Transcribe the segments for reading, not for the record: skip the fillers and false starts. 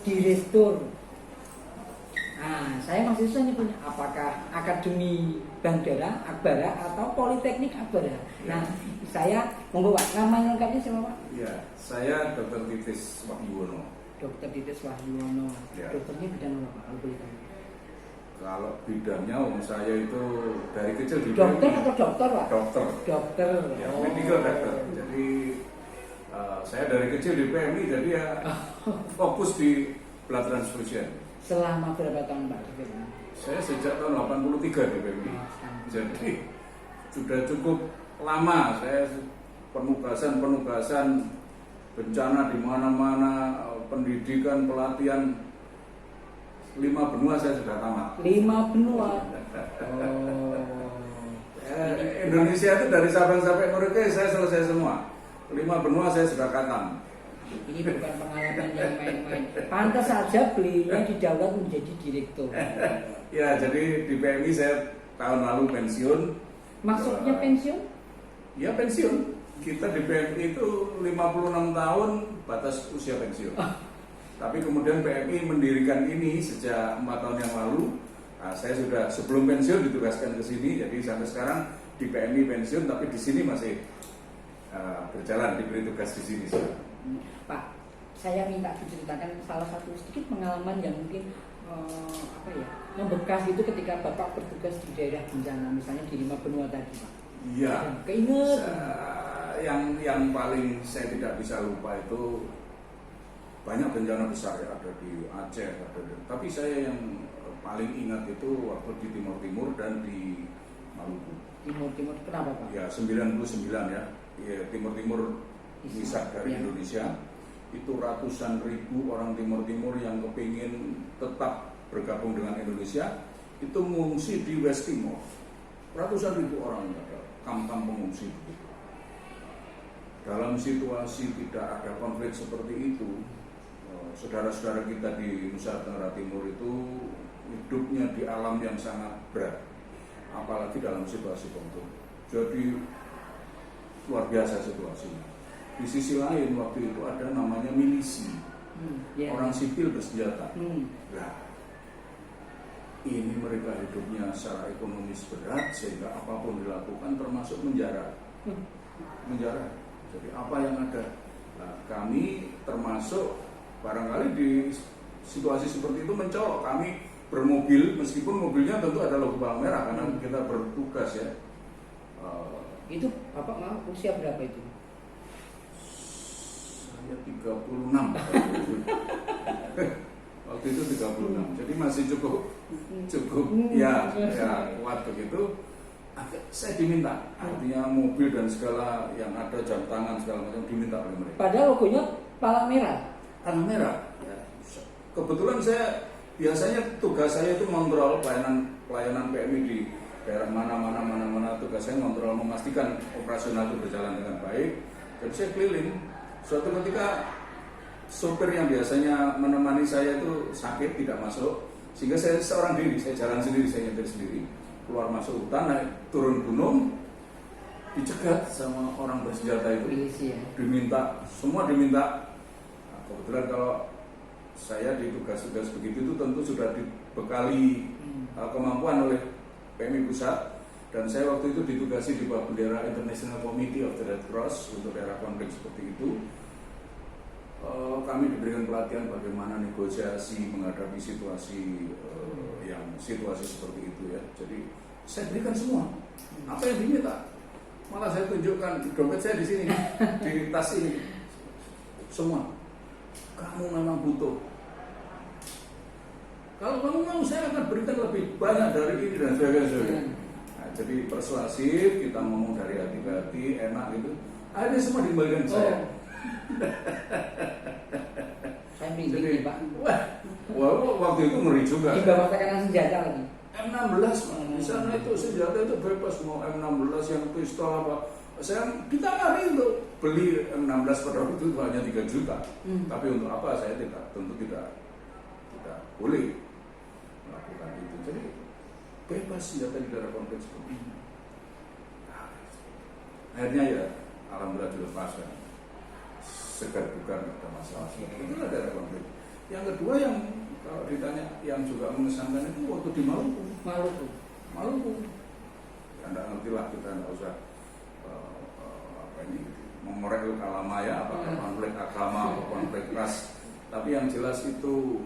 direktur. Nah, saya masih susah nyebutnya apakah Akademi Bandara Akbara atau Politeknik Akbara. Nah, saya monggo Pak, nama lengkapnya siapa Pak? Ya, saya Dr. Titis Wahyuwono. Dr. Titis Wahyuwono. Ya. Dokternya bidang apa Pak? Kalau boleh tahu. Kalau bidangnya saya itu dari kecil di Dokter atau dokter Pak? Dokter. Dokter. Ya, medical doctor. Jadi saya dari kecil di PMI, jadi ya fokus di blood transfusion. Selama berapa tahun Pak? Saya sejak tahun 83 di PMI. Jadi sudah cukup lama saya penugasan bencana di mana-mana, pendidikan, pelatihan 5 benua saya sudah tamat. 5 benua. Indonesia itu dari Sabang sampai Merauke saya selesai semua. 5 benua saya sudah khatam. Ini bukan pengalaman yang main-main. Pantas saja beliau didaulat menjadi direktur. Ya, jadi di PMI saya tahun lalu pensiun. Maksudnya pensiun? Ya pensiun. Kita di PMI itu 56 tahun batas usia pensiun. Tapi kemudian PMI mendirikan ini sejak 4 tahun yang lalu. Nah, saya sudah sebelum pensiun ditugaskan ke sini. Jadi sampai sekarang di PMI pensiun, tapi di sini masih berjalan, diberi tugas di sini. Pak, saya minta diceritakan salah satu sedikit pengalaman yang mungkin membekas itu ketika Bapak bertugas di daerah bencana, misalnya di 5 benua tadi, Pak. Iya. Keinget. Yang paling saya tidak bisa lupa itu banyak bencana besar ya, ada di Aceh, tapi saya yang paling ingat itu waktu di Timur Timur dan di Maluku. Timur kenapa Pak? Ya 99 ya, Timur misah dari Indonesia. Itu ratusan ribu orang Timur yang kepingin tetap bergabung dengan Indonesia itu mengungsi di West Timor. Ratusan ribu orang ada kamp-kamp pengungsi. Dalam situasi tidak ada konflik seperti itu, saudara-saudara kita di Nusa Tenggara Timur itu hidupnya di alam yang sangat berat, apalagi dalam situasi konflik. Jadi luar biasa situasinya. Di sisi lain waktu itu ada namanya milisi, orang sipil bersenjata. Nah, ini mereka hidupnya secara ekonomis berat sehingga apapun dilakukan termasuk menjara. Jadi apa yang ada, nah, kami termasuk barangkali di situasi seperti itu mencolok. Kami bermobil meskipun mobilnya tentu ada logo Palang Merah karena kita bertugas ya. Itu Bapak mau usia berapa itu? Ya 36 waktu itu 36, jadi masih cukup ya kuat begitu. Saya diminta, artinya mobil dan segala yang ada, jam tangan segala macam diminta oleh mereka. Padahal logonya Palang Merah. Palang Merah. Ya. Kebetulan saya biasanya tugas saya itu mengontrol pelayanan PMI di daerah mana, tugas saya mengontrol, memastikan operasional itu berjalan dengan baik. Jadi saya keliling. Suatu ketika sopir yang biasanya menemani saya itu sakit, tidak masuk, sehingga saya seorang diri, saya jalan sendiri, saya nyetir sendiri, keluar masuk hutan, naik turun gunung, dicegat sama orang bersenjata itu. Semua diminta. Nah, kebetulan kalau saya di tugas-tugas begitu itu tentu sudah dibekali kemampuan oleh PMI Pusat. Dan saya waktu itu ditugasi di bawah bendera International Committee of the Red Cross untuk daerah konflik seperti itu. Kami diberikan pelatihan bagaimana negosiasi menghadapi situasi seperti itu ya. Jadi saya berikan semua apa yang diminta. Malah saya tunjukkan dompet saya di sini, di tas ini, semua. Kamu memang butuh. Kalau kamu mau, saya akan berikan lebih banyak dari ini dan sebagainya. Jadi persuasif, kita ngomong dari hati-hati, enak gitu. Akhirnya semua dikembalikan ke saya. Saya merinding Pak. Wah, waktu itu ngeri juga. Di bawah tekanan senjata lagi. M16, di sana itu senjata itu bebas, mau M16 yang pistol apa. Kita hari itu beli M16 pada waktu itu hanya 3 juta. Tapi untuk apa saya tentu tidak boleh melakukan itu. Jadi bebas senjata di daerah konflik seperti ini. Akhirnya ya alhamdulillah dilepaskan. Segar bukan ada masalah. Itu daerah konflik. Yang kedua yang kalau ditanya yang juga mengesankan itu waktu di Maluku. Ya nggak ngerti lah, kita nggak usah mengorek luka lama ya, apakah konflik agama atau konflik ras. Tapi yang jelas itu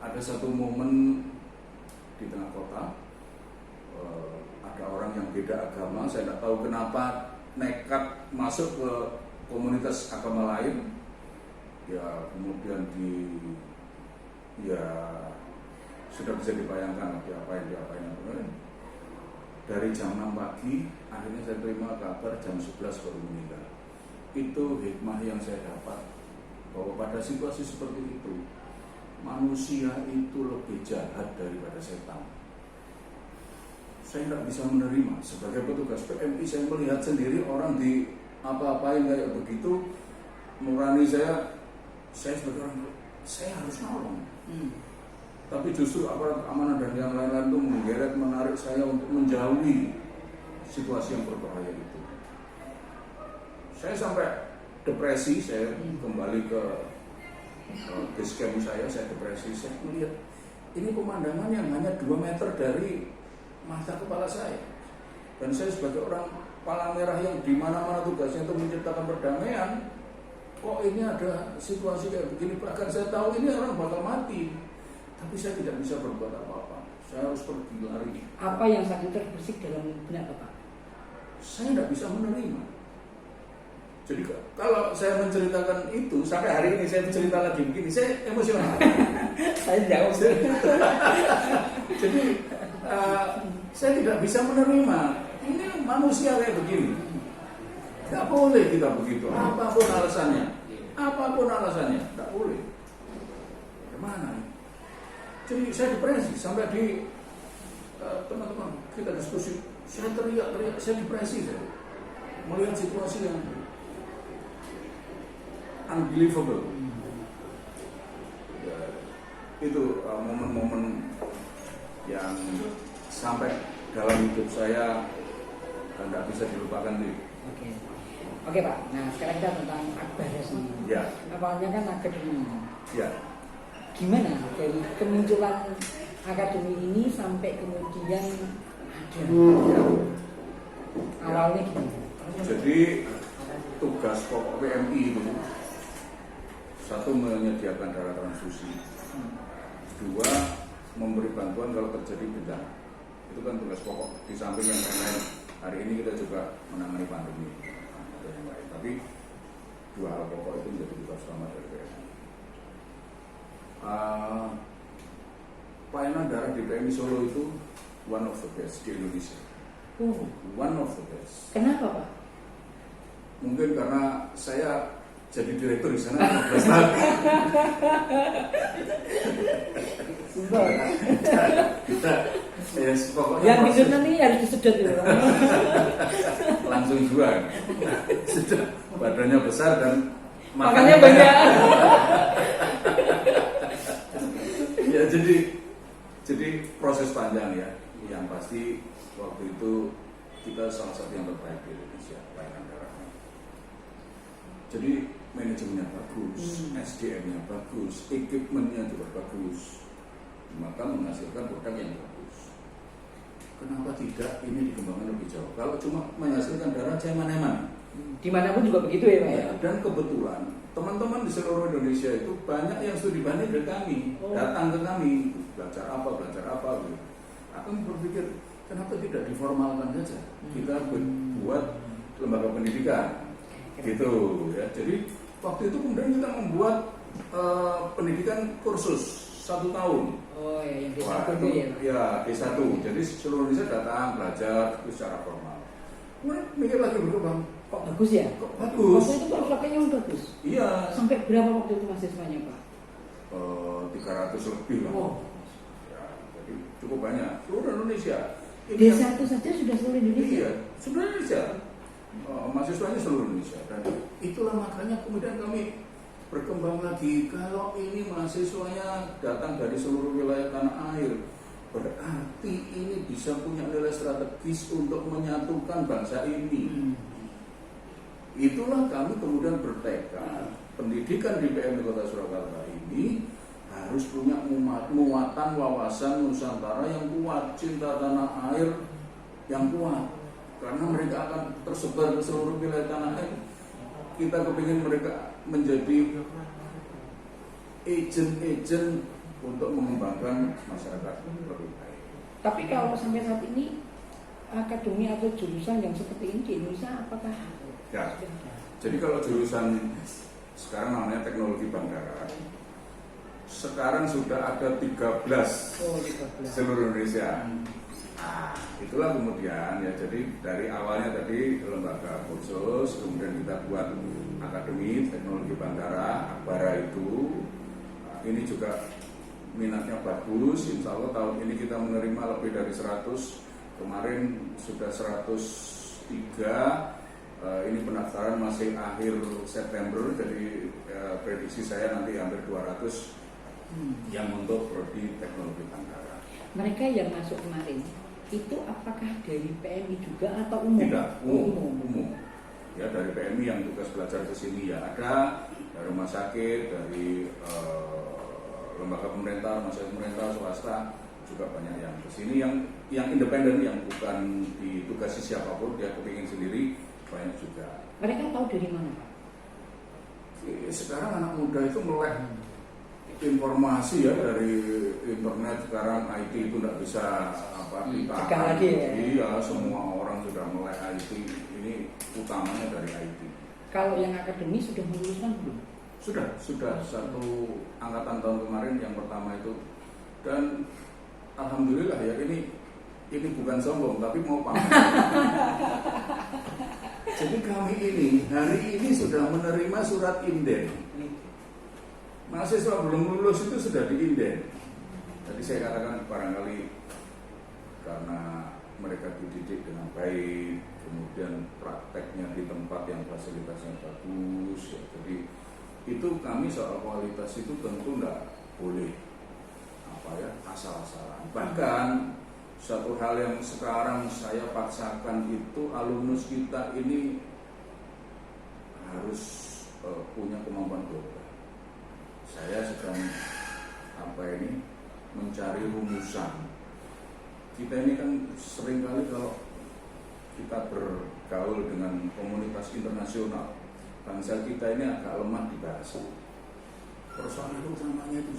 ada satu momen di tengah kota, ada orang yang beda agama, saya nggak tahu kenapa nekat masuk ke komunitas agama lain, ya kemudian sudah bisa dibayangkan diapain. Dari jam 6 pagi, akhirnya saya terima kabar jam 11 baru meninggal. Itu hikmah yang saya dapat, bahwa pada situasi seperti itu, manusia itu lebih jahat daripada setan. Saya tidak bisa menerima. Sebagai petugas PMI, saya melihat sendiri orang di apa-apain kayak begitu, nurani saya sebagai orang, saya harus nolong. Tapi justru aparat keamanan dan yang lain-lain itu menggeret, menarik saya untuk menjauhi situasi yang berbahaya itu. Saya sampai depresi, saya kembali ke base camp saya depresi. Saya melihat ini pemandangan yang hanya 2 meter dari mata kepala saya. Dan saya sebagai orang palang merah yang di mana-mana tugasnya itu menciptakan perdamaian, kok ini ada situasi kayak begini. Bahkan saya tahu ini orang bakal mati, tapi saya tidak bisa berbuat apa-apa. Saya harus pergi lari. Apa yang sangat terbersih dalam benak Bapak? Saya tidak bisa menerima. Jadi kalau saya menceritakan itu, sampai hari ini saya cerita lagi begini, saya emosional. Saya jauh. Jadi saya tidak bisa menerima. Ini manusia kayak begini. Tidak boleh kita begitu. Apapun alasannya, tidak boleh. Bagaimana? Jadi saya depresi sampai di teman-teman kita diskusi, saya teriak, saya depresi saya melihat situasi yang unbelievable. Ya, itu momen-momen yang sampai dalam hidup saya dan tidak bisa dilupakan nih. Oke Pak. Nah sekarang kita tentang Akbara sendiri. Ya. Awalnya kan akademi. Ya. Gimana dari kemunculan akademi ini sampai kemudian ada? Awalnya gimana? Jadi tugas pokok PMI itu, satu menyediakan darah transfusi, dua memberi bantuan kalau terjadi bencana. Itu kan tugas pokok. Di samping yang lain-lain, hari ini kita juga menangani pandemi dan yang lain. Tapi dua hal pokok itu menjadi tugas utama dari PMI. Pelayanan darah di PMI Solo itu one of the best di Indonesia. One of the best. Kenapa Pak? Mungkin karena saya jadi direktur di sana 15 tahun. Yes, pokoknya yang bikin nanti harus disedot ya. Langsung jual. Sudah badannya besar dan makannya banyak. Ya jadi proses panjang ya. Yang pasti waktu itu kita salah satu yang terbaik di Indonesia pelayanan darahnya. Jadi manajemennya bagus, SDM-nya bagus, equipment-nya juga bagus, maka menghasilkan produk yang bagus. Kenapa tidak ini dikembangkan lebih jauh? Kalau cuma menghasilkan darah ceman-eman, dimanapun juga begitu ya Pak ya? Dan kebetulan teman-teman di seluruh Indonesia itu banyak yang studi banding dari kami, datang ke kami, belajar apa gitu. Aku berpikir kenapa tidak diformalkan saja, kita buat lembaga pendidikan gitu ya. Jadi waktu itu kemudian kita membuat pendidikan kursus 1 tahun. Oh ya, yang D1 itu ya? Ya D1. Jadi seluruh Indonesia datang belajar secara formal. Kemudian mikir lagi berkembang. Kok bagus ya? Kok bagus? Waktu itu produknya bagus. Iya. Sampai berapa waktu itu mahasiswanya Pak? 300 lebih lah. Oh. Ya, jadi cukup banyak. Seluruh Indonesia. D1 saja sudah seluruh Indonesia? Iya, seluruh Indonesia. Mahasiswanya seluruh Indonesia. Dan itulah makanya kemudian kami berkembang lagi. Kalau ini mahasiswanya datang dari seluruh wilayah tanah air, berarti ini bisa punya nilai strategis untuk menyatukan bangsa ini. Itulah kami kemudian bertekad pendidikan di PMI Kota Surakarta ini ini harus punya muatan wawasan Nusantara yang kuat, cinta tanah air yang kuat, karena mereka akan tersebar ke seluruh wilayah tanah air. Kita kepingin mereka menjadi agent untuk mengembangkan masyarakat lebih baik. Tapi kalau sampai saat ini akademi atau jurusan yang seperti ini di Indonesia apakah? Ya, jadi kalau jurusan sekarang namanya teknologi bandara, sekarang sudah ada 13 seluruh Indonesia. Nah, itulah kemudian ya, jadi dari awalnya tadi lembaga kursus, kemudian kita buat akademi teknologi bandara, Akbara itu. Nah, ini juga minatnya bagus, insya Allah tahun ini kita menerima lebih dari 100, kemarin sudah 103, ini pendaftaran masih akhir September, jadi prediksi saya nanti hampir 200 yang untuk prodi teknologi bandara. Mereka yang masuk kemarin itu apakah dari PMI juga atau umum? Tidak, umum. Ya, dari PMI yang tugas belajar ke sini ya ada, dari rumah sakit, dari lembaga pemerintah, rumah sakit pemerintah, swasta juga banyak yang ke sini, yang independen, yang bukan ditugasi siapapun, dia kepingin sendiri, banyak juga. Mereka tahu dari mana, Pak? Sekarang anak muda itu melek informasi ya dari internet. Sekarang IT itu tidak bisa ditahan lagi ya? Iya, semua orang sudah melek IT. Ini utamanya dari IT. Kalau yang akademi sudah meluluskan belum? Sudah satu angkatan tahun kemarin yang pertama itu, dan alhamdulillah ya, ini bukan sombong tapi mau pamer. Jadi kami ini hari ini sudah menerima surat inden. Mahasiswa belum lulus itu sudah diinden. Tadi saya katakan barangkali karena mereka dididik dengan baik, kemudian prakteknya di tempat yang fasilitasnya bagus, ya. Jadi itu kami soal kualitas itu tentu tidak boleh asal-asalan. Bahkan satu hal yang sekarang saya paksakan itu alumnus kita ini harus punya kemampuan global. Saya sedang mencari rumusan. Kita ini kan seringkali kalau kita bergaul dengan komunitas internasional, bangsa kita ini agak lemah di bahasa. Persoalan utamanya itu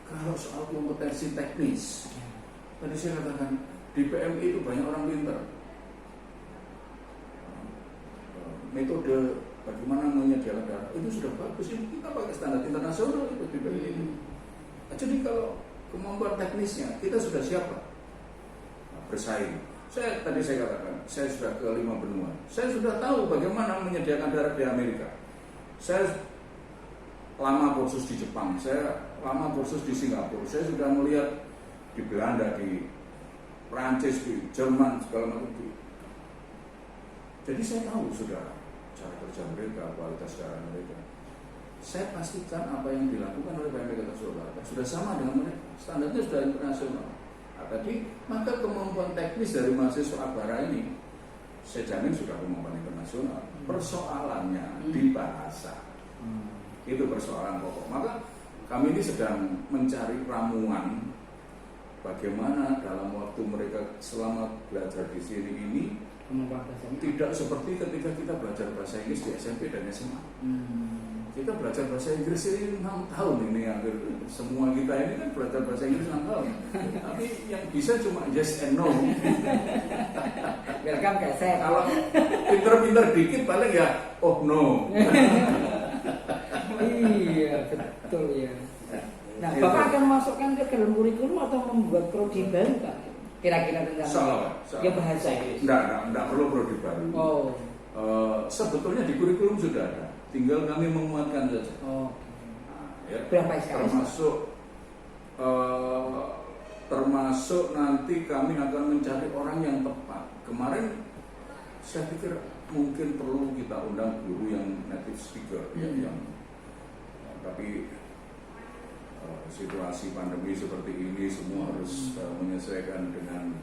kalau soal kompetensi teknis. Tadi saya katakan di PMI itu banyak orang pintar. Metode bagaimana menyediakan data itu sudah bagus, ini kita pakai standar internasional itu di PMI itu. Jadi kalau kemampuan teknisnya kita sudah siap bersaing. Tadi saya katakan, saya sudah ke 5 benua. Saya sudah tahu bagaimana menyediakan darat di Amerika. Saya lama kursus di Jepang, saya lama kursus di Singapura. Saya sudah melihat di Belanda, di Prancis, di Jerman, segala macam. Jadi saya tahu sudah cara kerja mereka, kualitas cara mereka. Saya pastikan apa yang dilakukan oleh PMI Kota Surakarta sudah sama dengan mereka, standarnya sudah internasional. Nah, tadi maka kemampuan teknis dari mahasiswa Akbara ini saya jamin sudah kemampuan internasional. Persoalannya di bahasa, itu persoalan pokok. Maka kami ini sedang mencari ramuan bagaimana dalam waktu mereka selama belajar di sini ini tidak seperti ketika kita belajar bahasa Inggris di SMP dan SMA. Kita belajar bahasa Inggris ini 6 tahun ini, hampir semua kita ini kan belajar bahasa Inggris 6 tahun. Tapi yang bisa cuma yes and no. Welcome ke saya. Kalau pinter-pinter dikit paling ya oh no. Iya, betul ya. Nah, Bapak akan masukkan ke dalam kurikulum atau membuat prodi baru, Pak? Kira-kira tentang salah. Ya bahasa Inggris. Enggak perlu prodi baru. Oh. Sebetulnya di kurikulum sudah ada, tinggal kami menguatkan saja. Oh. Nah, ya, Berapa SKS? Termasuk nanti kami akan mencari orang yang tepat. Kemarin saya pikir mungkin perlu kita undang guru yang native speaker, tapi situasi pandemi seperti ini semua harus menyesuaikan dengan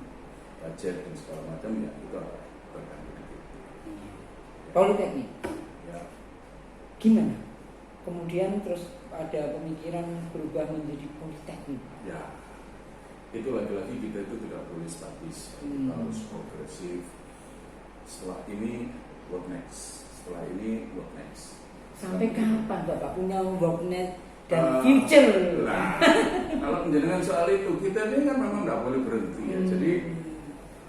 budget dan segala macam, ya itu tergantung. Politeknik. Ya. Gimana kemudian terus ada pemikiran berubah menjadi politeknik. Ya, itu lagi-lagi kita itu tidak boleh statis, harus progresif. Setelah ini what next? Setelah ini what next? Sampai kapan Bapak punya worknet dan future? Nah, kalau menjenengan soal itu, kita ini kan memang tidak boleh berhenti ya. Jadi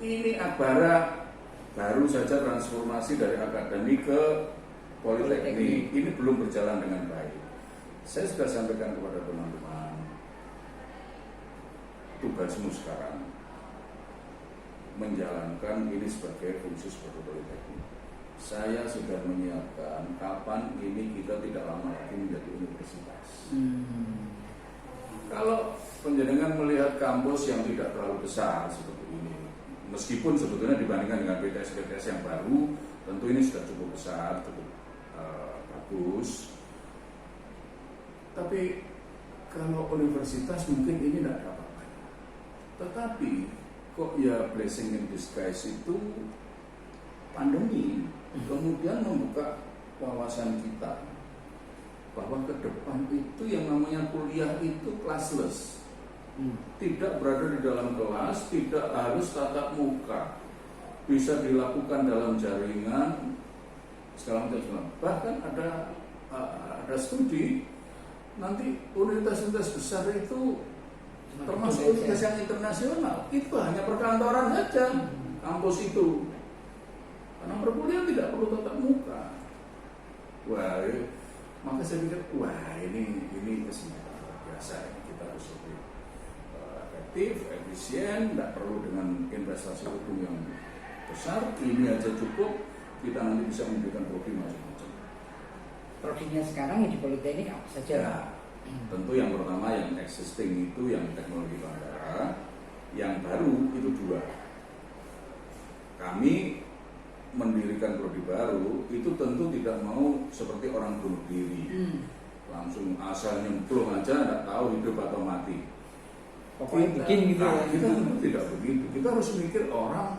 ini Akbara baru saja transformasi dari akademik ke politeknik. Ini belum berjalan dengan baik. Saya sudah sampaikan kepada teman-teman, tugasmu sekarang menjalankan ini sebagai fungsi sebagai politeknik. Saya sudah menyiapkan kapan ini kita tidak lama lagi menjadi universitas. Kalau penjenengan melihat kampus yang tidak terlalu besar seperti ini, meskipun sebetulnya dibandingkan dengan PTS-PTS yang baru, tentu ini sudah cukup besar, cukup bagus. Tapi kalau universitas mungkin ini tidak ada apa-apa. Tetapi kok ya blessing in disguise itu pandemi kemudian membuka wawasan kita bahwa ke depan itu yang namanya kuliah itu classless, tidak berada di dalam kelas, tidak harus tatap muka, bisa dilakukan dalam jaringan segala macam. Bahkan ada studi nanti universitas besar itu termasuk universitas yang internasional itu hanya perkantoran saja kampus itu, karena perkuliahan tidak perlu tatap muka. Wah, maka saya pikir wah ini kesempatan luar biasa. Kita harus lebih efektif, efisien, tidak perlu dengan investasi hukum yang besar. Ini aja cukup, kita nanti bisa memberikan prodi macam-macam. Prodinya sekarang ya di politeknik apa saja? Ya, tentu yang pertama yang existing itu yang teknologi bandara, yang baru itu 2. Kami mendirikan prodi baru itu tentu tidak mau seperti orang bunuh diri, langsung asal nyemplung aja, tidak tahu hidup atau mati. Pokoknya bikin gitu. Kita tentu tidak begitu. Kita harus mikir orang,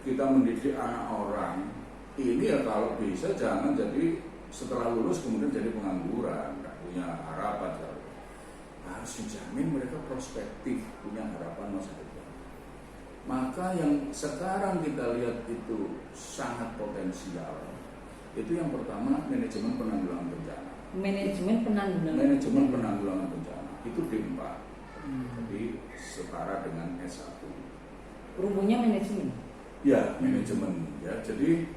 kita mendidik anak orang ini ya kalau bisa jangan jadi setelah lulus kemudian jadi pengangguran, tidak punya harapan. Harus dijamin mereka prospektif, punya harapan masa depan. Maka yang sekarang kita lihat itu sangat potensial. Itu yang pertama, manajemen penanggulangan bencana. Manajemen penanggulangan bencana itu D4. Jadi setara dengan S1. Rumputnya manajemen. Ya, manajemen ya. Jadi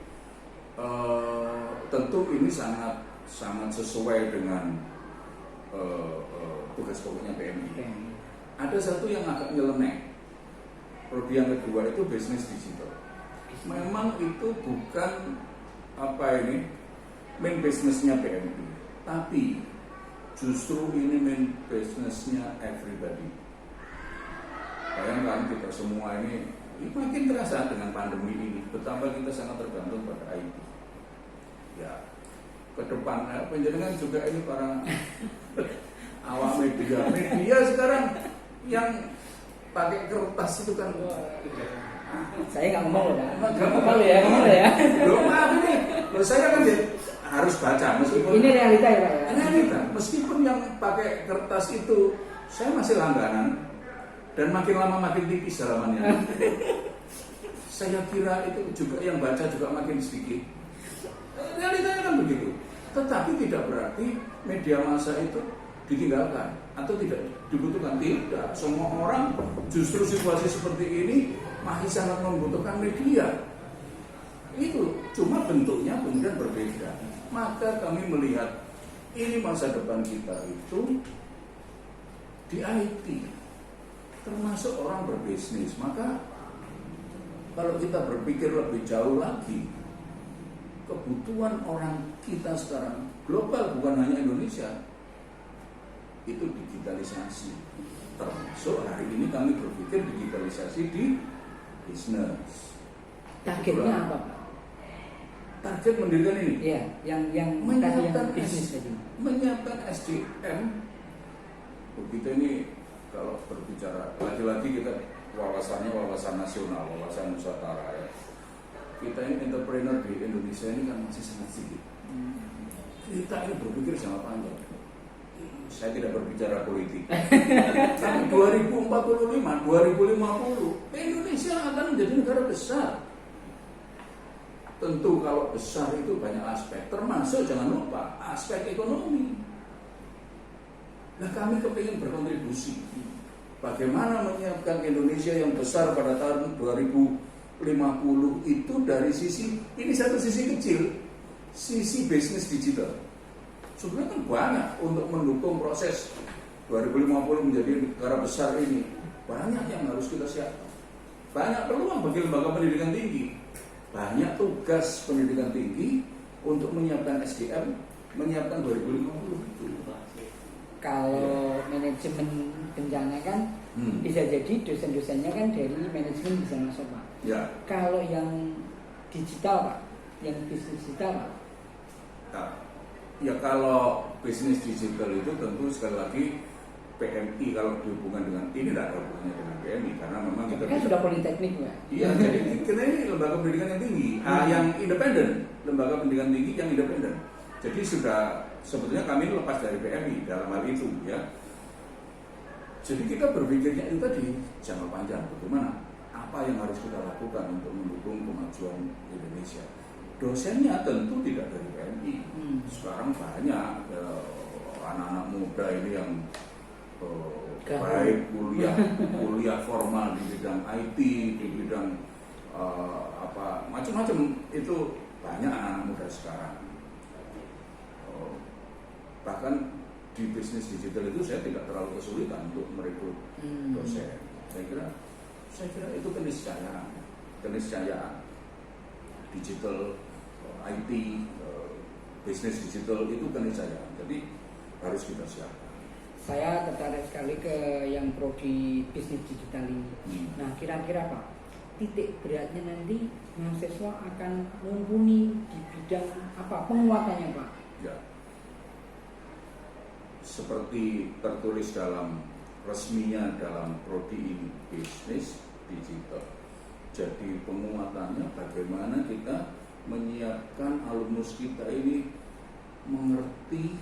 tentu ini sangat sesuai dengan tugas pokoknya PMI. Ada satu yang agak nyeleneh. Prodi yang kedua itu bisnis digital. Memang itu bukan main bisnisnya PMI, tapi justru ini main bisnisnya everybody. Bayangkan kita semua ini makin terasa dengan pandemi ini betapa kita sangat tergantung pada IT. Ya, ke depan penjenengan juga ini para awam media sekarang yang pakai kertas itu kan. Saya nggak ngomong ya. Ngomong ya. Belum maaf ini. Saya kan harus baca meskipun ini realita ya Pak ya. Realita. Meskipun yang pakai kertas itu saya masih langganan dan makin lama makin tipis halamannya. Saya kira itu juga yang baca juga makin sedikit. Realitanya kan begitu. Tetapi tidak berarti media massa itu ditinggalkan atau tidak dibutuhkan. Tidak, semua orang justru situasi seperti ini masih sangat membutuhkan media. Itu cuma bentuknya kemudian berbeda. Maka kami melihat ini masa depan kita itu di IT, termasuk orang berbisnis. Maka kalau kita berpikir lebih jauh lagi, kebutuhan orang kita sekarang global, bukan hanya Indonesia, itu digitalisasi. Termasuk hari ini kami berpikir digitalisasi di bisnis. Targetnya apa Pak? Target mendirikan ini? Iya, yang menyiapkan bisnis tadi. Menyiapkan SDM. Kita ini kalau berbicara lagi-lagi kita wawasannya wawasan nasional, wawasan Nusantara ya. Kita ini entrepreneur di Indonesia ini kan masih sangat sedikit. Kita ini berpikir jangka panjang. Saya tidak berbicara politik. Tapi 2045, 2050, Indonesia akan menjadi negara besar. Tentu kalau besar itu banyak aspek, termasuk jangan lupa aspek ekonomi. Nah, kami kepingin berkontribusi. Bagaimana menyiapkan Indonesia yang besar pada tahun 2050 itu dari sisi, ini satu sisi kecil, sisi bisnis digital. Sebenarnya kan banyak untuk mendukung proses 2050 menjadi negara besar ini. Banyak yang harus kita siapkan. Banyak peluang bagi lembaga pendidikan tinggi. Banyak tugas pendidikan tinggi untuk menyiapkan SDM, menyiapkan 2050 itu. Kalau manajemen bencana kan bisa jadi dosen-dosennya kan dari manajemen bisa masuk Pak. Ya. Kalau yang digital Pak, yang bisnis digital Pak. Nah, ya kalau bisnis digital itu tentu sekali lagi PMI kalau dihubungkan dengan ini tidak ada hubungannya dengan PMI karena memang kita kan sudah politeknik Pak. Iya, jadi kita ini lembaga pendidikan yang tinggi, yang independen, lembaga pendidikan tinggi yang independen. Jadi sudah sebetulnya kami lepas dari PMI dalam hal itu ya. Jadi kita berpikirnya itu tadi jangka panjang, bagaimana apa yang harus kita lakukan untuk mendukung kemajuan Indonesia. Dosennya tentu tidak dari PMI. Sekarang banyak anak-anak muda ini yang baik kuliah formal di bidang IT, di bidang macam-macam itu banyak anak muda sekarang. Bahkan di bisnis digital itu saya tidak terlalu kesulitan untuk merekrut dosen. Saya kira itu keniscayaan digital, IT, bisnis digital itu keniscayaan. Jadi harus kita siapkan. Saya tertarik sekali ke yang prodi bisnis digital ini. Nah, kira-kira Pak, titik beratnya nanti mahasiswa akan mumpuni di bidang apa penguatannya Pak? Ya. Seperti tertulis dalam resminya dalam prodi ini bisnis digital. Jadi penguatannya bagaimana kita menyiapkan alumnus kita ini mengerti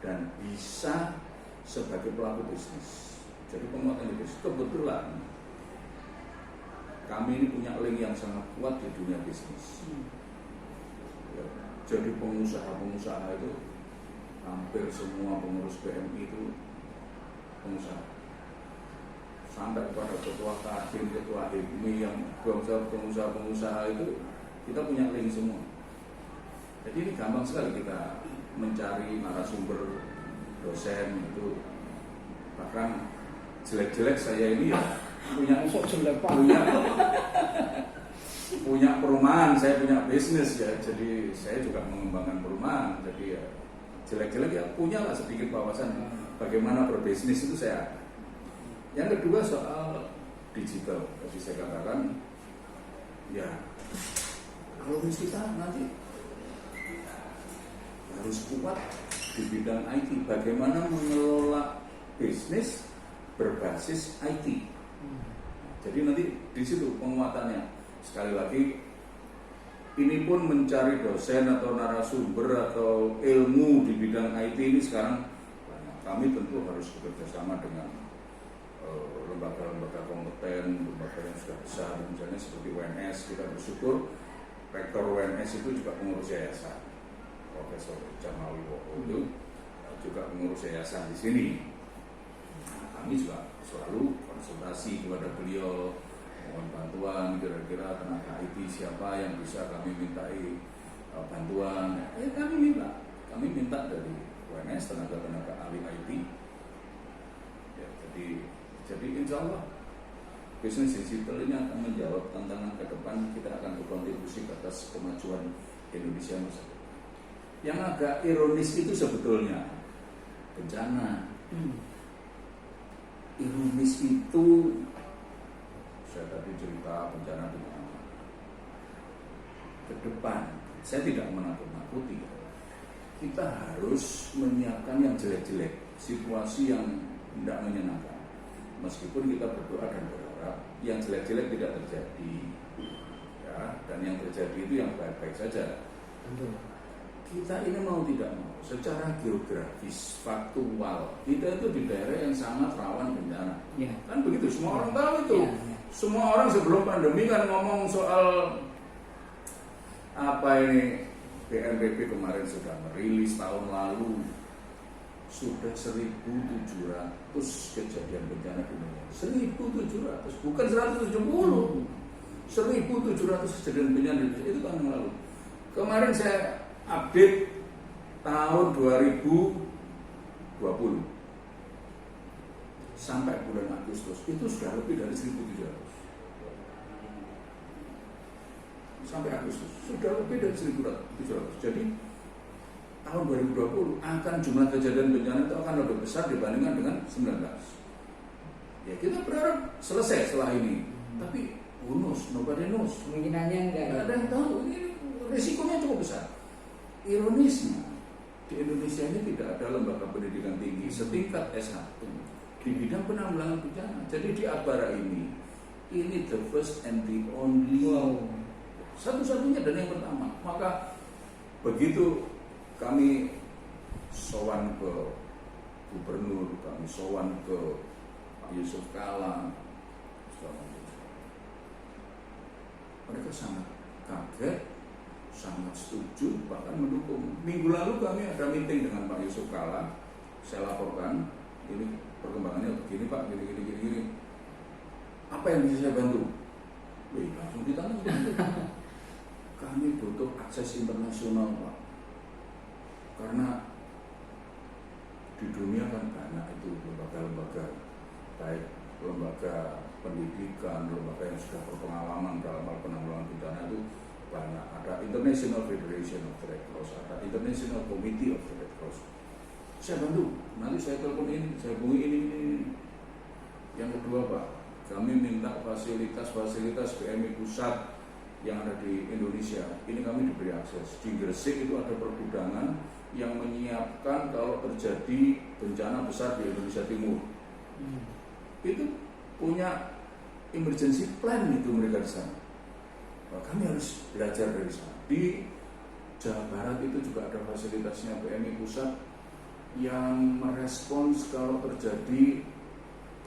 dan bisa sebagai pelaku bisnis. Jadi penguatan bisnis kebetulan kami ini punya link yang sangat kuat di dunia bisnis. Ya, jadi pengusaha-pengusaha itu hampir semua pengurus PMI itu pengusaha. Sampai kepada ketua Kadin, ketua HIPMI yang pengusaha-pengusaha itu kita punya link semua. Jadi ini gampang sekali kita mencari narasumber dosen itu. Bahkan jelek-jelek saya ini ya punya perumahan, saya punya bisnis ya. Jadi saya juga mengembangkan perumahan. Jadi ya jelek-jelek ya punya lah sedikit wawasan bagaimana berbisnis itu saya. Yang kedua soal digital. Tadi saya katakan ya kalau kita nanti harus kuat di bidang IT, bagaimana mengelola bisnis berbasis IT. Jadi nanti di situ penguatannya. Sekali lagi, ini pun mencari dosen atau narasumber atau ilmu di bidang IT ini sekarang kami tentu harus bekerja sama dengan lembaga-lembaga kompeten, lembaga yang sudah besar, misalnya seperti UNS. Kita bersyukur rektor UNS itu juga pengurus yayasan. Profesor Jamal Wibowo itu juga mengurus yayasan di sini. Nah, kami juga selalu konsultasi kepada beliau, mohon bantuan kira-kira tenaga IT siapa yang bisa kami mintai bantuan. Kami minta dari UNS tenaga-tenaga ahli IT. Ya, jadi insya Allah bisnis digital ini akan menjawab tantangan ke depan. Kita akan berkontribusi ke atas kemajuan Indonesia masa depan. Yang agak ironis itu sebetulnya bencana. Ironis itu saya tadi cerita bencana di mana. Ke depan saya tidak menakut-nakuti. Kita harus menyiapkan yang jelek-jelek, situasi yang tidak menyenangkan. Meskipun kita berdoa dan berharap yang jelek-jelek tidak terjadi, ya, dan yang terjadi itu yang baik-baik saja. kita ini mau tidak mau, secara geografis, faktual, kita itu di daerah yang sangat rawan bencana. Ya. Kan begitu, semua orang tahu itu. Ya, ya. Semua orang sebelum pandemi kan ngomong soal apa ini, BNPB kemarin sudah merilis tahun lalu sudah 1.700 kejadian bencana di Indonesia. 1.700, bukan 170. 1.700 kejadian bencana di Indonesia itu tahun yang lalu. Kemarin saya update tahun 2020 sampai bulan Agustus itu sudah lebih dari 1.700. Sampai Agustus sudah lebih dari 1.700. Jadi tahun 2020 akan jumlah kejadian bencana itu akan lebih besar dibandingkan dengan 19. Ya kita berharap selesai setelah ini. Tapi who knows, nobody knows. Kemungkinannya enggak. Nggak ada yang tahu. Ini risikonya cukup besar. Ironisnya di Indonesia ini tidak ada lembaga pendidikan tinggi setingkat S1 di bidang penanggulangan bencana. Jadi di Akbara ini the first and the only, satu-satunya dan yang pertama. Maka begitu kami sowan ke gubernur, kami sowan ke Pak Yusuf Kala, mereka sangat kaget, sangat setuju, bahkan mendukung. Minggu lalu kami ada meeting dengan Pak Yusuf Kala, saya laporkan, ini perkembangannya begini Pak, gini. Apa yang bisa saya bantu? Wih, langsung ditanya. Kami butuh akses internasional Pak, karena di dunia kan banyak itu lembaga-lembaga, baik lembaga pendidikan, lembaga yang sudah berpengalaman dalam hal penanggulangan bencana itu banyak. Ada International Federation of the Red Cross, ada International Committee of the Red Cross. Saya bantu, nanti saya telepon ini, saya hubungi ini. Yang kedua Pak, kami minta fasilitas PMI pusat yang ada di Indonesia, ini kami diberi akses. Di Gresik itu ada pergudangan yang menyiapkan kalau terjadi bencana besar di Indonesia Timur. Itu punya emergency plan itu mereka di sana. Nah, kami harus belajar dari sana. Di Jawa Barat itu juga ada fasilitasnya PMI pusat yang merespons kalau terjadi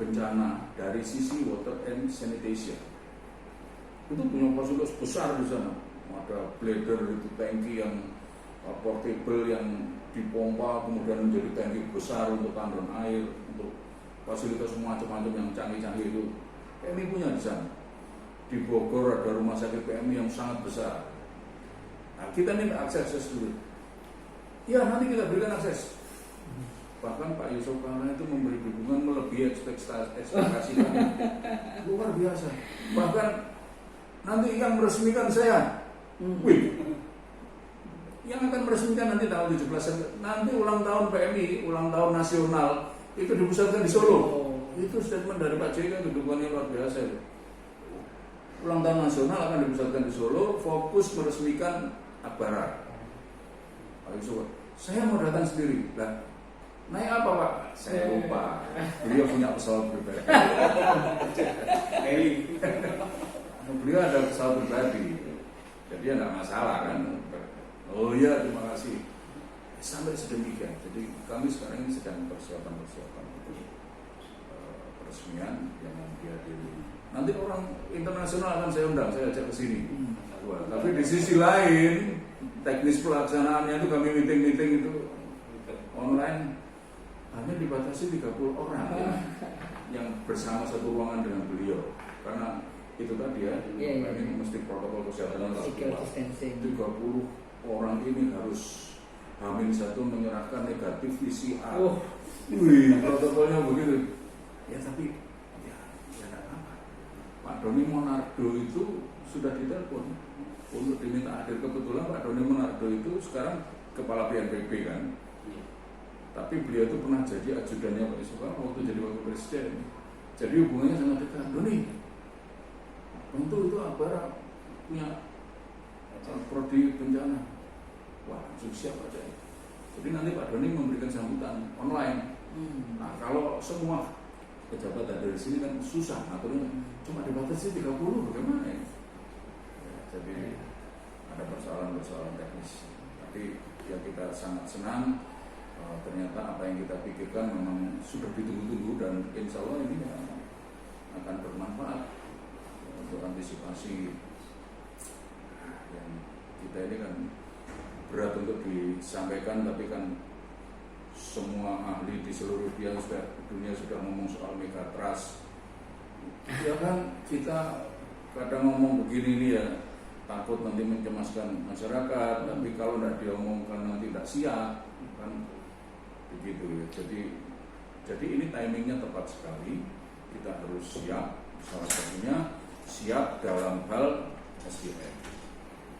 bencana dari sisi water and sanitation. Itu punya fasilitas besar di sana. Ada bladder itu tangki yang portable yang dipompa kemudian menjadi tangki besar untuk tandon air, untuk fasilitas macam-macam yang canggih-canggih itu PMI punya di sana. Di Bogor ada rumah sakit PMI yang sangat besar. Nah, kita minta akses dulu. Ya nanti kita berikan akses. Bahkan Pak Yusuf Kala itu memberi dukungan melebihi ekspektasi kami. Luar biasa. Bahkan nanti yang meresmikan saya. Wih. Yang akan meresmikan nanti tahun 17 nanti ulang tahun PMI, ulang tahun nasional itu dipusatkan di Solo. Itu statement dari Pak JK, dukungannya luar biasa itu. Ulang tahun nasional akan dipusatkan di Solo, fokus meresmikan Akbara. Pak Yusuf, saya mau datang sendiri. Lah, naik apa Pak? Saya lupa. Beliau punya pesawat pribadi. Beliau ada pesawat pribadi, jadi ya nggak masalah kan. Oh iya, terima kasih. Sampai sedemikian. Jadi kami sekarang ini sedang persiapan untuk peresmian yang dihadiri. Nanti orang internasional akan saya undang, saya ajak ke sini. Tapi di sisi lain, teknis pelaksanaannya itu kami meeting itu online hanya dibatasi 30 orang yang bersama satu ruangan dengan beliau. Karena itu tadi ya, ini mesti protokol kesehatan 30 orang ini harus H-1 menyerahkan negatif PCR. Wih, protokolnya begitu. Ya tapi ya tidak apa. Pak Doni Monardo itu sudah ditelepon untuk diminta hadir. Kebetulan Pak Doni Monardo itu sekarang kepala BNPB kan. Tapi beliau itu pernah jadi ajudannya Pak Yusuf Kala waktu jadi wakil presiden. Jadi hubungannya sangat dekat. Doni, tentu itu Akbara punya prodi bencana. Wah, langsung siap aja. Jadi nanti Pak Doni memberikan sambutan online. Nah, kalau semua pejabat dari sini kan susah aturnya. Cuma dibatasi 30 bagaimana ya? Jadi ada persoalan teknis. Tapi ya kita sangat senang. Ternyata apa yang kita pikirkan memang sudah ditunggu-tunggu dan insya Allah ini akan bermanfaat untuk antisipasi yang kita ini kan berat untuk disampaikan, tapi kan semua ahli di seluruh dunia sudah ngomong soal megatrust. Ya kan kita kadang ngomong begini nih ya, takut nanti mencemaskan masyarakat, tapi kalau tidak diomongkan nanti tidak siap kan begitu ya. Jadi ini timingnya tepat sekali, kita harus siap, salah satunya siap dalam hal SDM.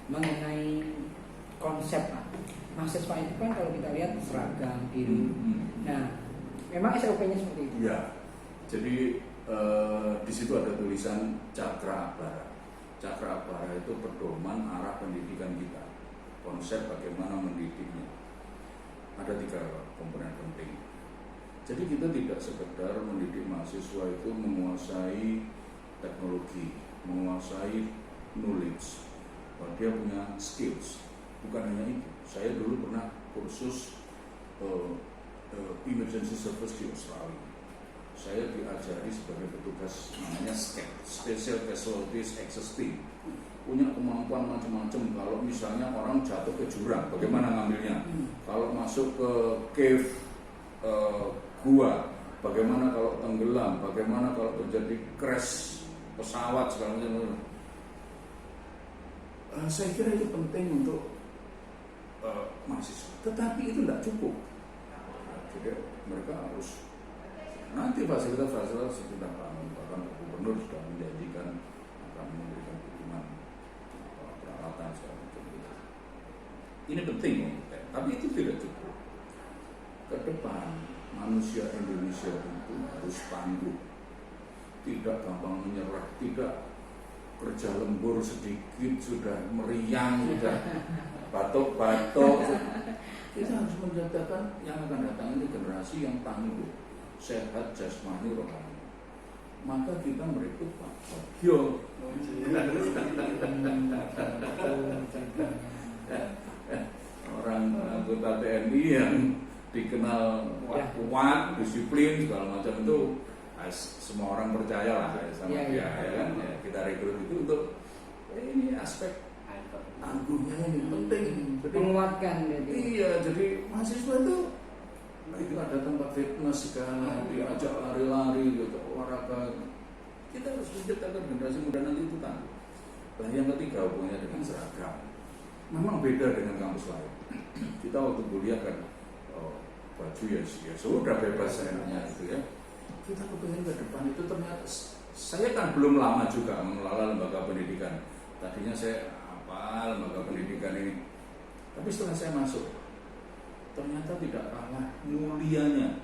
Mengenai konsep mahasiswa itu kan kalau kita lihat seragam biru. Nah, memang SOP-nya seperti itu. Ya, jadi di situ ada tulisan Cakra Akbara. Cakra Akbara itu pedoman arah pendidikan kita, konsep bagaimana mendidiknya. Ada 3 komponen penting. Jadi kita tidak sekedar mendidik mahasiswa itu menguasai teknologi, menguasai knowledge, dia punya skills. Bukan hanya itu. Saya dulu pernah kursus emergency service di Australia. Saya diajari sebagai petugas namanya SCAT, Special Casualties Access Team. Punya kemampuan macam-macam. Kalau misalnya orang jatuh ke jurang, bagaimana ngambilnya? Kalau masuk ke cave gua, bagaimana kalau tenggelam? Bagaimana kalau terjadi crash pesawat segala macam? Saya kira itu penting untuk mahasiswa. Tetapi itu tidak cukup. Jadi mereka harus nanti fasilitas-fasilitas sudah bahkan gubernur sudah menjanjikan akan memberikan dukungan peralatan segala macam itu. Ini penting, tapi itu tidak cukup. Ke depan manusia Indonesia itu harus tangguh, tidak gampang menyerah, tidak kerja lembur sedikit sudah meriang, sudah batuk-batuk. Kita harus menciptakan yang akan datang ini generasi yang tangguh, sehat jasmani rohani. Maka kita merekrut Pak Bagio, orang anggota TNI yang dikenal kuat, disiplin segala macam itu. Semua orang percaya lah sama dia, ya kan? Ya, kita rekrut itu untuk ini aspek tangguhnya ini penting, menguatkan. Iya, jadi mahasiswa itu ada tempat fitness segala, diajak lari-lari, gitu, olahraga. Kita harus menciptakan generasi muda nanti itu tangguh. Dan yang ketiga hubungannya dengan seragam. Memang beda dengan kampus lain. Kita waktu kuliah kan baju ya sudah bebas enaknya itu ya. Kita kepengen ke depan itu ternyata saya kan belum lama juga mengelola lembaga pendidikan. Tadinya saya lembaga pendidikan ini, tapi setelah saya masuk ternyata tidak kalah mulianya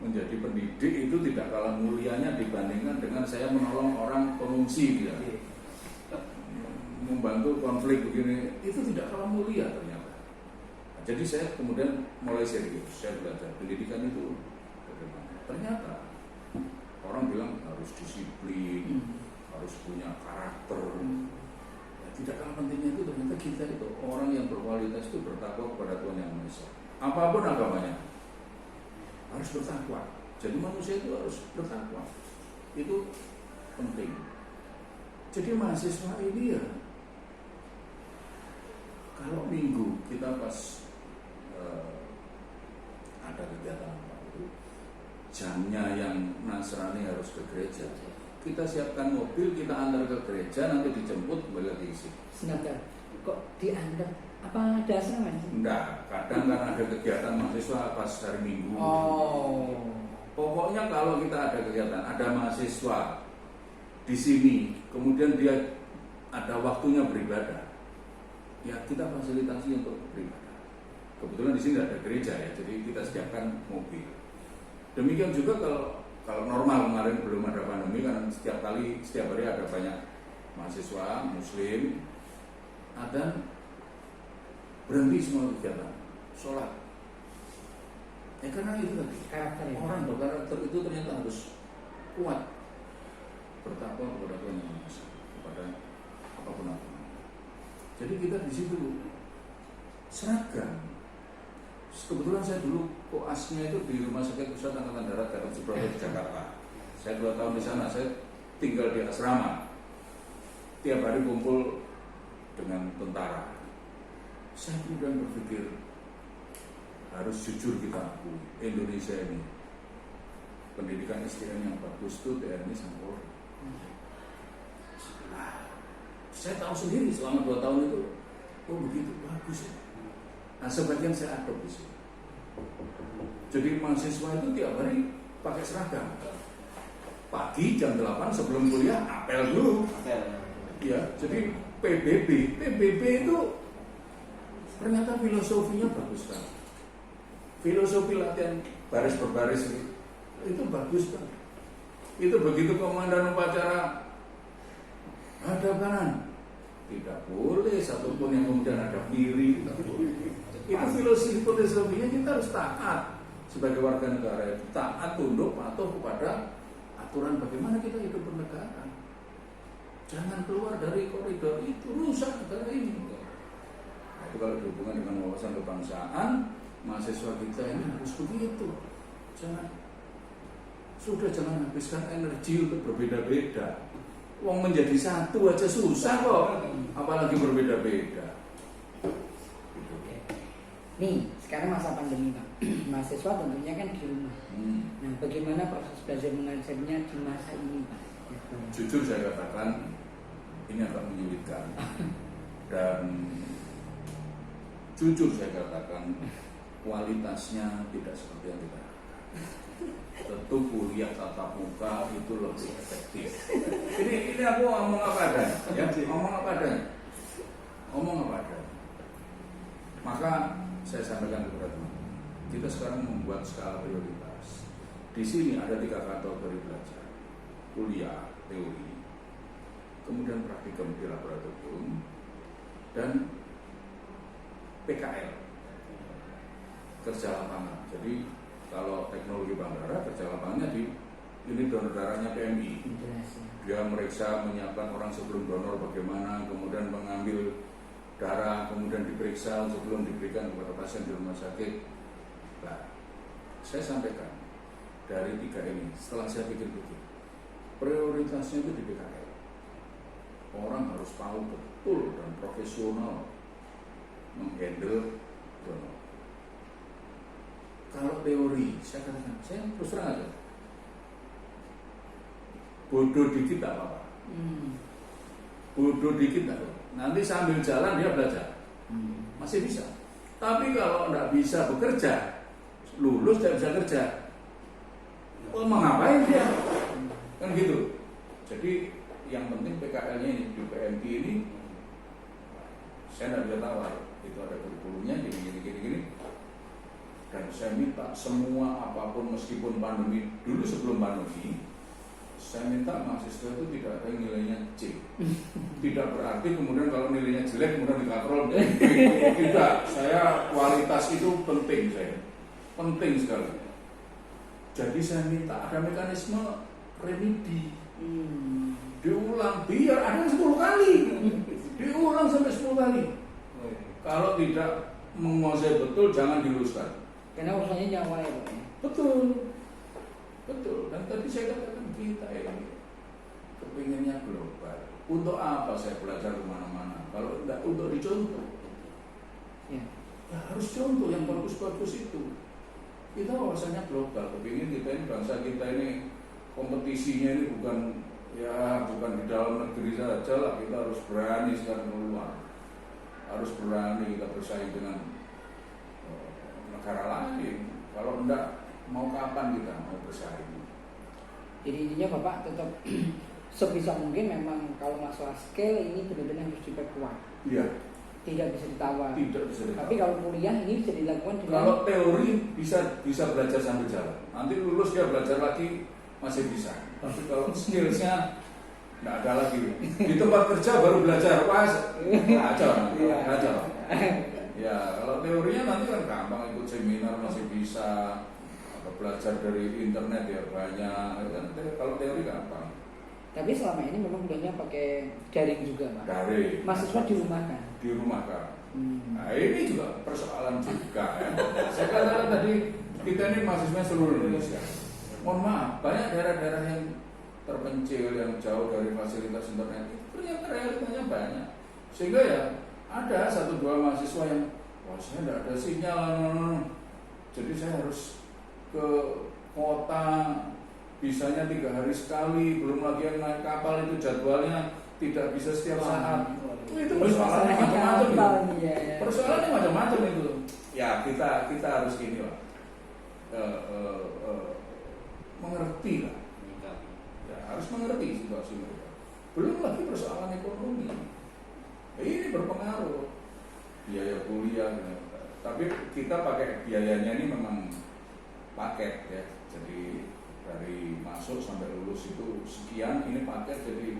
menjadi pendidik, itu tidak kalah mulianya dibandingkan dengan saya menolong orang pengungsi ya. Membantu konflik begini, itu tidak kalah mulia ternyata. Nah, jadi saya kemudian mulai serius, saya belajar pendidikan itu bagaimana. Ternyata orang bilang harus disiplin, harus punya karakter. Ya, tidak kalah pentingnya itu ternyata kita itu orang yang berkualitas itu bertakwa kepada Tuhan Yang Maha Esa. Apapun agamanya harus bertakwa. Jadi manusia itu harus bertakwa. Itu penting. Jadi mahasiswa ini ya, kalau minggu kita pas ada kegiatan apa itu, jamnya yang Nasrani harus ke gereja, kita siapkan mobil, kita antar ke gereja, nanti dijemput kembali lagi isi. Sebentar, kok diantar? Apa ada asrama? Enggak, kadang kan ada kegiatan mahasiswa pas hari Minggu. Oh. Pokoknya kalau kita ada kegiatan, ada mahasiswa di sini, kemudian dia ada waktunya beribadah, ya kita fasilitasi untuk beribadah. Kebetulan di sini ada gereja ya, jadi kita sediakan mobil. Demikian juga kalau normal kemarin belum ada pandemi, karena setiap hari ada banyak mahasiswa Muslim, ada berhenti semua kegiatan, sholat. Ya karena itu tadi Karakter ya. orang berkarakter itu ternyata harus kuat, bertakwa kepada Tuhan Yang Maha Esa, kepada apapun. Jadi kita di situ seragam. Kebetulan saya dulu koasnya itu di Rumah Sakit Pusat Angkatan Darat Gatot Subroto di Jakarta. Saya 2 tahun di sana, saya tinggal di asrama. Tiap hari kumpul dengan tentara. Saya kemudian berpikir, harus jujur kita akui, Indonesia ini pendidikan SDM yang bagus itu TNI sama Polri. Nah, saya tahu sendiri selama 2 tahun itu, oh begitu bagus ya. Nah, sebagian saya adopsi. Jadi mahasiswa itu tiap hari pakai seragam. Pagi jam 8 sebelum kuliah apel dulu. Ya, jadi PBB itu ternyata filosofinya bagus kan. Filosofi latihan baris berbaris itu bagus kan. Itu begitu komandan upacara hadap kanan, tidak boleh satupun yang kemudian hadap kiri. Itu filosofinya kita harus taat sebagai warga negara, taat, tunduk, patuh kepada aturan bagaimana kita hidup bernegara. Jangan keluar dari koridor itu, rusak negara ini. Nah, itu kalau dihubungkan dengan wawasan kebangsaan, mahasiswa kita ini harus begitu. Jangan habiskan energi untuk berbeda-beda. Wong menjadi satu aja susah kok, apalagi berbeda-beda. Nih, sekarang masa pandemi Pak. Mahasiswa tentunya kan di rumah. Nah, bagaimana proses belajar mengajarnya di masa ini Pak? Jujur saya katakan, ini agak menyulitkan. Dan jujur saya katakan, kualitasnya tidak seperti yang kita harapkan. Tentu kuliah tatap muka itu lebih efektif. Ini aku ngomong apa adanya, ya? Ngomong apa adanya. Maka saya sampaikan kepada teman-teman, kita sekarang membuat skala prioritas. Di sini ada 3 kategori belajar: kuliah, teori, kemudian praktikum di laboratorium, dan PKL, kerja lapangan. Jadi kalau teknologi bandara, kerja lapangannya ini donor darahnya PMI. Dia meriksa, menyiapkan orang sebelum donor bagaimana, kemudian mengambil darah, kemudian diperiksa sebelum diberikan kepada pasien di rumah sakit. Nah, saya sampaikan dari 3 ini, setelah saya pikir-pikir, prioritasnya itu di PKL. Orang harus tahu betul dan profesional menghandle donor. Kalau teori, saya katakan, saya terus terang aja, bodoh dikit tak apa-apa. Bodoh dikit tak apa-apa. Nanti sambil jalan dia belajar, masih bisa. Tapi kalau tidak bisa bekerja, lulus tidak bisa kerja, mau ngapain dia? Kan gitu. Jadi yang penting PKL-nya ini, di PMI ini, saya tidak bisa tawar. Itu ada kurikulumnya, gini. Dan saya minta semua apapun, meskipun pandemi, dulu sebelum pandemi, saya minta mahasiswa itu tidak ada nilainya C. Tidak berarti kemudian kalau nilainya jelek kemudian dikatrol. Tidak, saya kualitas itu penting saya. Penting sekali. Jadi saya minta ada mekanisme remedi. Diulang biar ada 10 kali. Diulang sampai 10 kali. Kalau tidak menguasai betul jangan diluluskan. Karena urusannya nyawa ya Pak. Betul. Dan tadi saya katakan kita ini kepinginnya global. Untuk apa saya belajar kemana-mana? Kalau tidak untuk dicontoh, ya harus contoh yang bagus-bagus itu. Kita wawasannya global. Kepingin kita ini, bangsa kita ini kompetisinya ini bukan di dalam negeri saja lah. Kita harus berani sekarang keluar. Harus berani kita bersaing dengan negara lain. Kalau enggak, mau kapan kita mau bersaing? Jadi intinya Bapak tetap sebisa mungkin memang kalau masalah skill ini benar-benar harus diperkuat. Iya. Tidak bisa ditawar. Tidak bisa ditawar. Tapi kalau kuliah ini bisa dilakukan dengan... Kalau teori bisa belajar sambil jalan. Nanti lulus dia belajar lagi masih bisa. Tapi kalau skillsnya nggak ada lagi. Di tempat kerja baru belajar, kacau. Ya, kalau teorinya nanti kan gampang, ikut seminar masih bisa, atau belajar dari internet ya banyak. Kalau teori gampang. Tapi selama ini memang kuliahnya pakai daring juga Pak. Daring. Mahasiswa di rumah kan? Di rumah kan. Nah ini juga persoalan juga ya. Saya katakan tadi kita ini mahasiswa seluruh Indonesia. Mohon maaf, banyak daerah-daerah yang terpencil, yang jauh dari fasilitas internet itu ternyata realitanya banyak. Sehingga ya ada 1-2 mahasiswa yang wah saya tidak ada sinyal, jadi saya harus ke kota, bisanya 3 hari sekali, belum lagi yang naik kapal itu jadwalnya tidak bisa setiap saat. Itu persoalannya macam-macam. Persoalannya macam-macam itu. Ya kita harus gini lah, mengerti lah. Ya, harus mengerti situasi mereka. Belum lagi persoalan ekonomi. Ini berpengaruh biaya kuliah. Tapi kita pakai biayanya ini memang paket ya. Jadi dari masuk sampai lulus itu sekian, ini paket jadi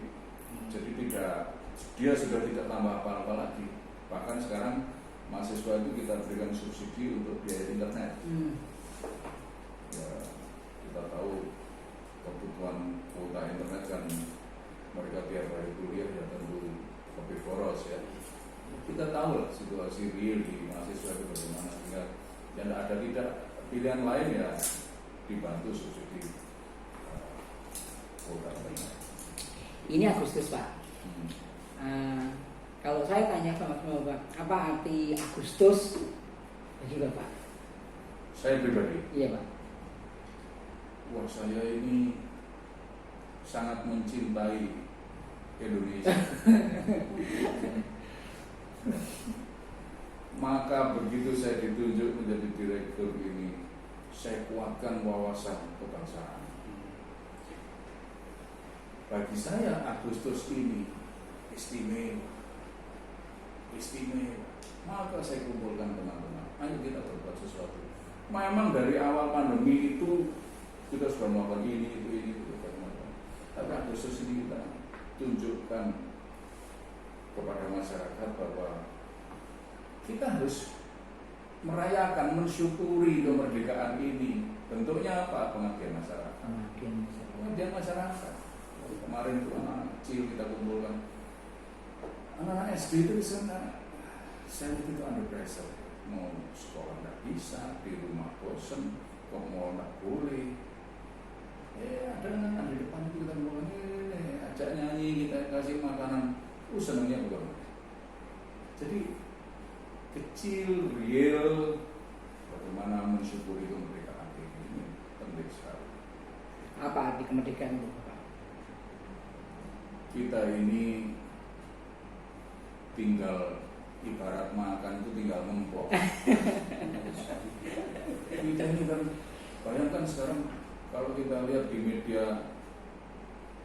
tidak, dia sudah tidak tambah apa-apa lagi. Bahkan sekarang mahasiswa itu kita berikan subsidi untuk biaya internet. Ya, kita tahu kebutuhan kuota internet kan mereka tiap hari kuliah ya tentu lebih boros ya. Kita tahu lah situasi real di mahasiswa itu bagaimana, sehingga yang ada tidak pilihan lain ya dibantu subsidi kuota internet. Ini Agustus Pak. Kalau saya tanya sama Bapak, apa arti Agustus bagi Bapak? Saya pribadi. Iya Pak. Wah saya ini sangat mencintai Indonesia. Maka begitu saya ditunjuk menjadi direktur ini, saya kuatkan wawasan kebangsaan. Bagi saya Agustus ini istimewa. Maka saya kumpulkan teman-teman, ayo kita berbuat sesuatu. Memang dari awal pandemi itu kita sudah melakukan ini, itu. Tapi Agustus ini kita tunjukkan kepada masyarakat bahwa kita harus merayakan, mensyukuri kemerdekaan ini. Bentuknya apa? Pengabdian masyarakat. Pengabdian masyarakat. Kemarin itu anak kecil kita kumpulkan. Anak-anak SD itu di sana, saya itu under pressure. Mau sekolah nggak bisa, di rumah bosan, kok mau nggak boleh. Ada anak di depan itu kita ngomong, ajak nyanyi, kita kasih makanan, senangnya bukan. Jadi kecil, real, bagaimana mensyukuri kemerdekaan ini penting sekali. Apa arti kemerdekaan itu Pak? Kita ini tinggal ibarat makan itu tinggal mempok. Kita ini kan bayangkan sekarang kalau kita lihat di media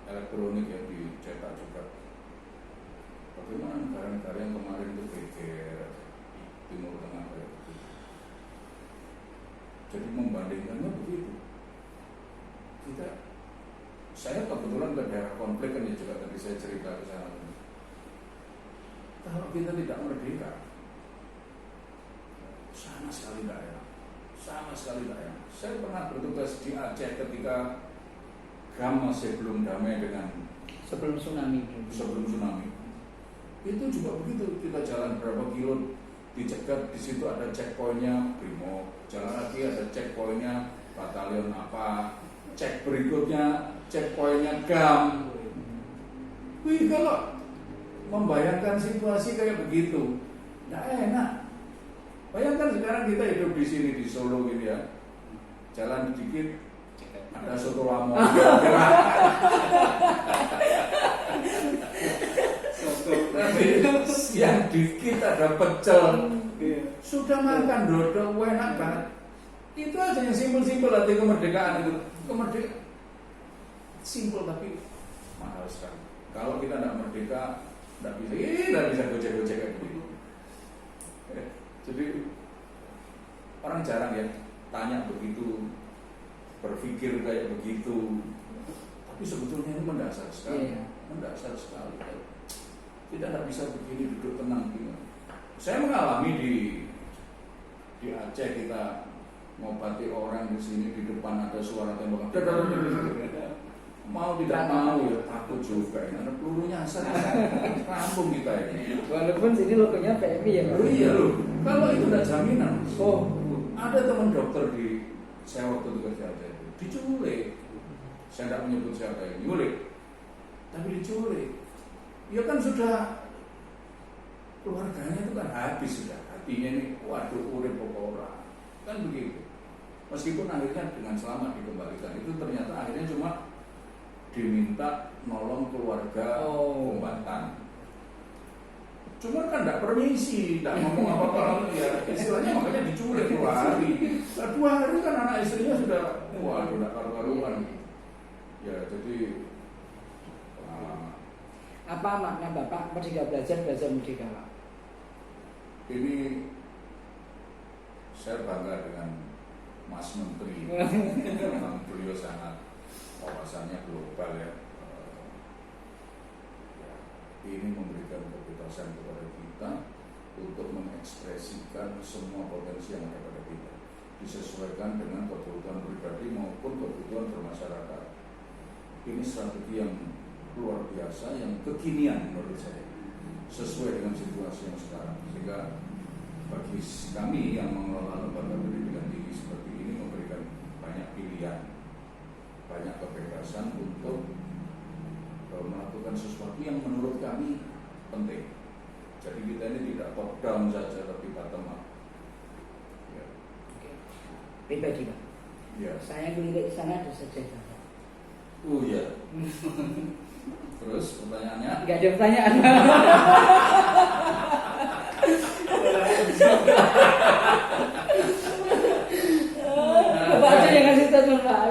elektronik yang dicetak juga, bagaimana negara-negara yang kemarin itu geger Timur Tengah kayak begitu. Jadi membandingkannya begitu. Saya kebetulan ke daerah konflik kan ya juga tadi saya cerita ke sana. Kalau kita tidak merdeka, sama sekali tidak enak. Saya pernah bertugas di Aceh ketika GAM masih belum damai dengan sebelum tsunami. Itu juga begitu, kita jalan berapa kilo dicegat, di situ ada checkpointnya Brimob, jalan lagi ada checkpointnya batalion apa, cek berikutnya checkpointnya GAM. Wih, kalau membayangkan situasi kayak begitu, tidak enak. Bayangkan sekarang kita hidup di sini di Solo gitu ya, jalan dikit ada soto lamongan, yang dikit ada pecel, sudah makan dodol, enak banget. Itu aja yang simpel-simpel arti kemerdekaan itu. Kemerdekaan simpel tapi mahal sekali. Kalau kita tidak merdeka, tidak bisa gojek-gojek kayak begitu. Jadi orang jarang ya tanya begitu, berpikir kayak begitu. Tapi sebetulnya ini mendasar sekali. Mendasar sekali. Tidak bisa begini duduk tenang gitu. Saya mengalami di Aceh, kita ngobati orang di sini, di depan ada suara tembakan. Mau mau tidak mau ya takut juga ini. Ada peluru nyasar, kampung kita ini. Walaupun sini logonya PMI ya. Oh iya loh, kalau itu tidak jaminan. Oh, Ada teman dokter di saya waktu itu kerja itu diculik. Saya tidak menyebut siapa ini, nyulik. Tapi diculik. Ya kan sudah keluarganya itu kan habis sudah. Hatinya ini, waduh, urip pokoknya. Kan begitu. Meskipun akhirnya dengan selamat dikembalikan, itu ternyata akhirnya cuma diminta nolong keluarga kombatan. Cuma kan tidak permisi, tidak ngomong apa-apa, ya istilahnya makanya diculik 2 hari. Nah, 2 hari kan anak istrinya sudah, waduh, tidak karu-karuan. Ya jadi apa makna Bapak Merdeka Belajar Merdeka Pak? ini saya bangga dengan Mas Menteri. Memang beliau sangat wawasannya global ya. Ini memberikan kebebasan kepada kita untuk mengekspresikan semua potensi yang ada pada kita, disesuaikan dengan kebutuhan pribadi maupun kebutuhan bermasyarakat. Ini strategi yang luar biasa, yang kekinian menurut saya, sesuai dengan situasi yang sekarang. Sehingga bagi kami yang mengelola lembaga pendidikan tinggi seperti ini memberikan banyak pilihan, banyak kebebasan untuk melakukan sesuatu yang menurut kami penting. Jadi kita ini tidak top down saja, tapi bottom up. Ya. Pribadi Pak. Ya. Saya ngelirik sana ada sajadah. Oh ya. Terus pertanyaannya? Enggak ada pertanyaan. Bapak aja yang ngasih statement Pak.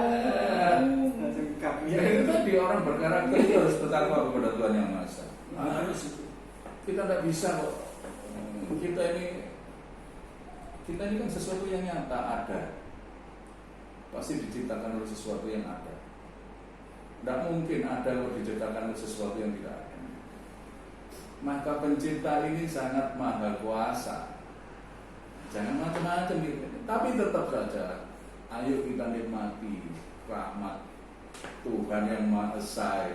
Ya itu tadi, orang berkarakter itu harus bertakwa kepada Tuhan Yang Maha Esa. Harus itu. Kita tidak bisa kok. Kita ini kan sesuatu yang nyata ada. Pasti diciptakan oleh sesuatu yang ada. Tidak mungkin ada kalau diciptakan oleh sesuatu yang tidak ada. Maka pencipta ini sangat maha kuasa. Jangan macam-macam gitu. Tapi tetap saja, ayo kita nikmati rahmat Tuhan Yang Maha Esa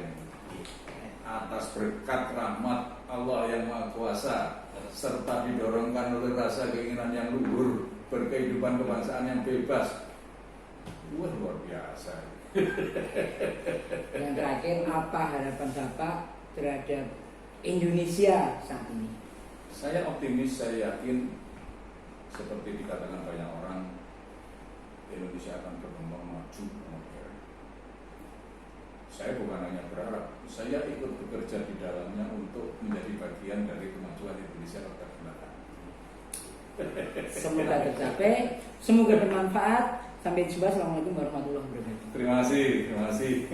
atas berkat rahmat Allah Yang Maha Kuasa, serta didorongkan oleh rasa keinginan yang luhur berkehidupan kebangsaan yang bebas. Wah, luar biasa. Yang terakhir, apa harapan Bapak terhadap Indonesia saat ini? Saya optimis, saya yakin seperti dikatakan banyak orang, Indonesia akan berkembang maju modern. Saya bukan hanya berharap, saya ikut bekerja di dalamnya untuk menjadi bagian dari kemajuan Indonesia ke belakang. Semoga tercapai, semoga bermanfaat. Sampai jumpa. Assalamualaikum warahmatullahi wabarakatuh. Terima kasih.